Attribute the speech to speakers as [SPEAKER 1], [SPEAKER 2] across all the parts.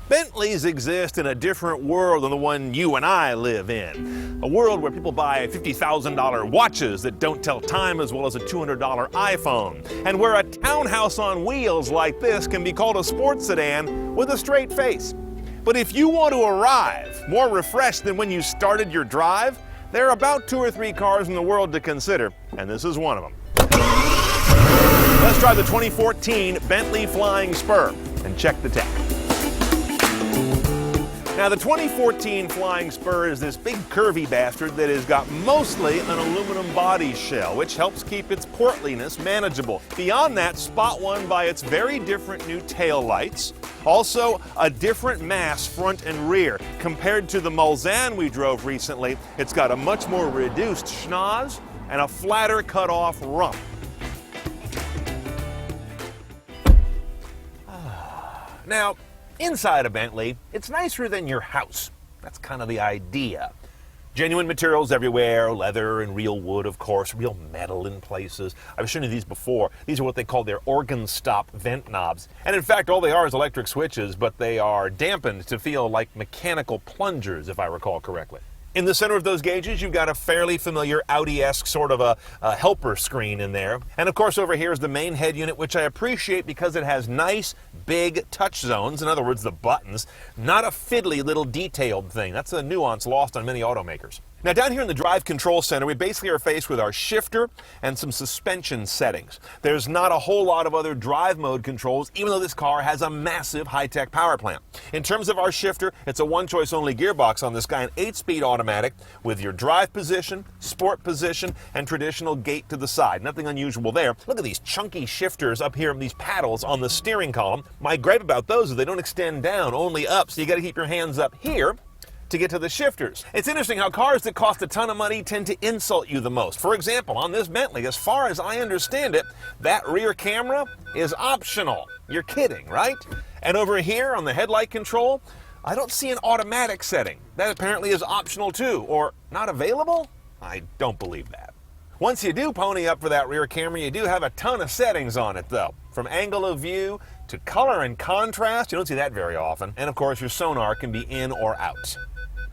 [SPEAKER 1] Bentleys exist in a different world than the one you and I live in. A world where people buy $50,000 watches that don't tell time as well as a $200 iPhone. And where a townhouse on wheels like this can be called a sports sedan with a straight face. But if you want to arrive more refreshed than when you started your drive, there are about 2 or 3 cars in the world to consider, and this is one of them. Let's drive the 2014 Bentley Flying Spur and check the tech. Now, the 2014 Flying Spur is this big curvy bastard that has got mostly an aluminum body shell, which helps keep its portliness manageable. Beyond that, spot one by its very different new tail lights. Also, a different mass front and rear. Compared to the Mulsanne we drove recently, it's got a much more reduced schnoz and a flatter cut-off rump. Now, inside a Bentley, it's nicer than your house. That's kind of the idea. Genuine materials everywhere, leather and real wood, of course, real metal in places. I've shown you these before. These are what they call their organ stop vent knobs. And in fact, all they are is electric switches, but they are dampened to feel like mechanical plungers, if I recall correctly. In the center of those gauges, you've got a fairly familiar Audi-esque sort of a helper screen in there. And of course, over here is the main head unit, which I appreciate because it has nice, big touch zones. In other words, the buttons. Not a fiddly little detailed thing. That's a nuance lost on many automakers. Now, down here in the drive control center, we basically are faced with our shifter and some suspension settings. There's not a whole lot of other drive mode controls, even though this car has a massive high-tech power plant. In terms of our shifter, it's a one-choice only gearbox on this guy, an 8-speed automatic with your drive position, sport position, and traditional gate to the side. Nothing unusual there. Look at these chunky shifters up here, these paddles on the steering column. My gripe about those is they don't extend down, only up, so you got to keep your hands up here to get to the shifters. It's interesting how cars that cost a ton of money tend to insult you the most. For example, on this Bentley, as far as I understand it, that rear camera is optional. You're kidding, right? And over here on the headlight control, I don't see an automatic setting. That apparently is optional too, or not available? I don't believe that. Once you do pony up for that rear camera, you do have a ton of settings on it though. From angle of view to color and contrast, you don't see that very often. And of course, your sonar can be in or out.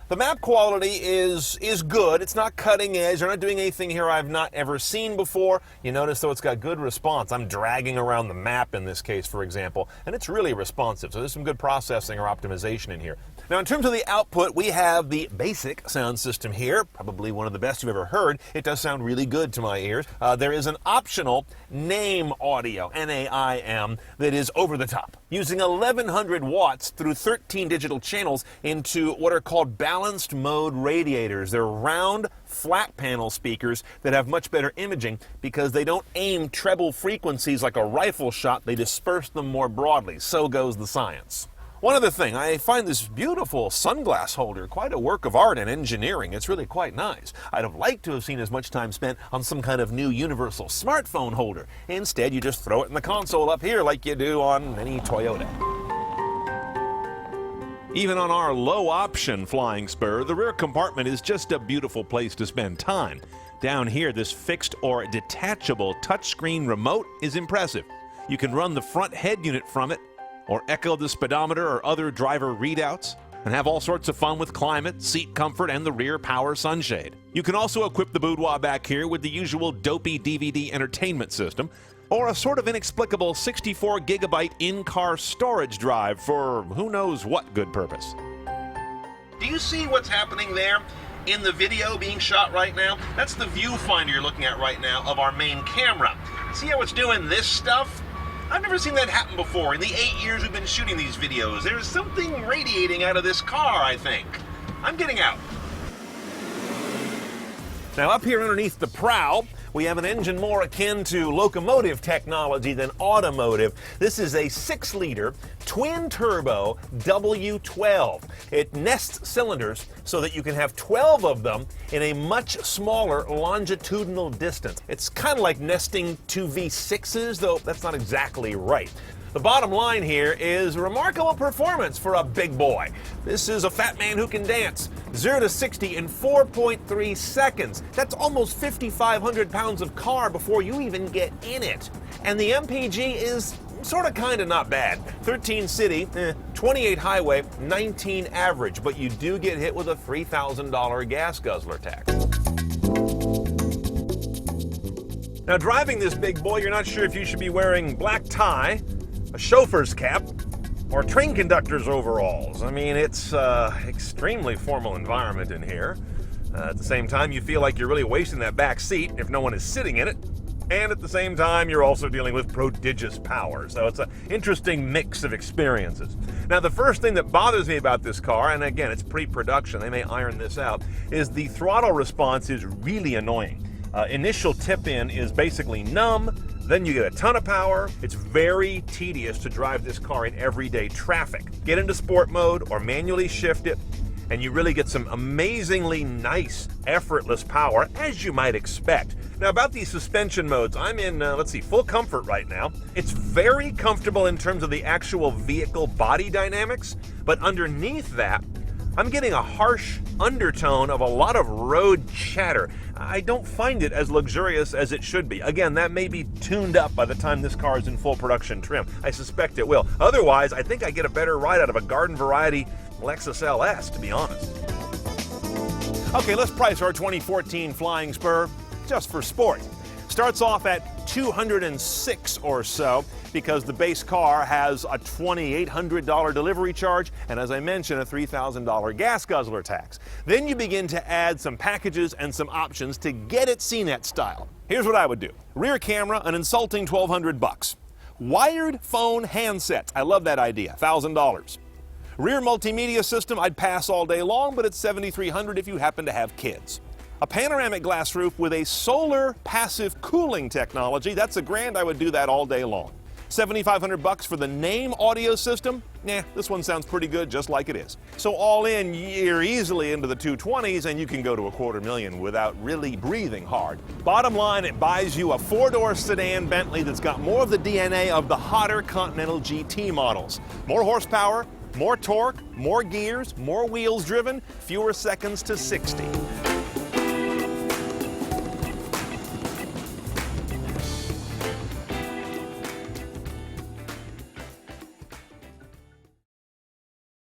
[SPEAKER 1] The map quality is good. It's not cutting edge. They're not doing anything here I've not ever seen before. You notice, though, it's got good response. I'm dragging around the map in this case, for example, and it's really responsive. So there's some good processing or optimization in here. Now, in terms of the output, we have the basic sound system here, probably one of the best you've ever heard. It does sound really good to my ears. There is an optional name audio, N-A-I-M, that is over the top, using 1,100 watts through 13 digital channels into what are called balanced mode radiators. They're round, flat panel speakers that have much better imaging because they don't aim treble frequencies like a rifle shot, they disperse them more broadly. So goes the science. One other thing, I find this beautiful sunglass holder quite a work of art and engineering. It's really quite nice. I'd have liked to have seen as much time spent on some kind of new universal smartphone holder. Instead, you just throw it in the console up here like you do on any Toyota. Even on our low-option Flying Spur, the rear compartment is just a beautiful place to spend time. Down here, this fixed or detachable touchscreen remote is impressive. You can run the front head unit from it, or echo the speedometer or other driver readouts, and have all sorts of fun with climate, seat comfort, and the rear power sunshade. You can also equip the boudoir back here with the usual dopey DVD entertainment system, or a sort of inexplicable 64 gigabyte in-car storage drive for who knows what good purpose. Do you see what's happening there in the video being shot right now? That's the viewfinder you're looking at right now of our main camera. See how it's doing this stuff? I've never seen that happen before in the 8 years we've been shooting these videos. There's something radiating out of this car, I think. I'm getting out. Now up here underneath the prow, we have an engine more akin to locomotive technology than automotive. This is a 6-liter twin-turbo W12. It nests cylinders so that you can have 12 of them in a much smaller longitudinal distance. It's kind of like nesting two V6s, though that's not exactly right. The bottom line here is remarkable performance for a big boy. This is a fat man who can dance. 0 to 60 in 4.3 seconds. That's almost 5,500 pounds of car before you even get in it. And the MPG is sort of kind of not bad. 13 city, 28 highway, 19 average, but you do get hit with a $3,000 gas guzzler tax. Now, driving this big boy, you're not sure if you should be wearing black tie, a chauffeur's cap, or train conductor's overalls. I mean, it's extremely formal environment in here. At the same time, you feel like you're really wasting that back seat if no one is sitting in it. And at the same time, you're also dealing with prodigious power. So it's an interesting mix of experiences. Now, the first thing that bothers me about this car, and again, it's pre-production, they may iron this out, is the throttle response is really annoying. Initial tip-in is basically numb, then you get a ton of power. It's very tedious to drive this car in everyday traffic. Get into sport mode or manually shift it, and you really get some amazingly nice, effortless power, as you might expect. Now, about these suspension modes, I'm in, full comfort right now. It's very comfortable in terms of the actual vehicle body dynamics, but underneath that, I'm getting a harsh undertone of a lot of road chatter. I don't find it as luxurious as it should be. Again, that may be tuned up by the time this car is in full production trim. I suspect it will. Otherwise, I think I get a better ride out of a garden variety Lexus LS, to be honest. Okay, let's price our 2014 Flying Spur just for sport. Starts off at $206 or so because the base car has a $2,800 delivery charge and, as I mentioned, a $3,000 gas guzzler tax. Then you begin to add some packages and some options to get it CNET style. Here's what I would do. Rear camera, an insulting $1,200. Wired phone handsets, I love that idea, $1,000. Rear multimedia system, I'd pass all day long, but it's $7,300 if you happen to have kids. A panoramic glass roof with a solar passive cooling technology, that's $1,000, I would do that all day long. $7,500 for the name audio system? Nah, this one sounds pretty good just like it is. So all in, you're easily into the 220s and you can go to $250,000 without really breathing hard. Bottom line, it buys you a 4-door sedan Bentley that's got more of the DNA of the hotter Continental GT models. More horsepower, more torque, more gears, more wheels driven, fewer seconds to 60.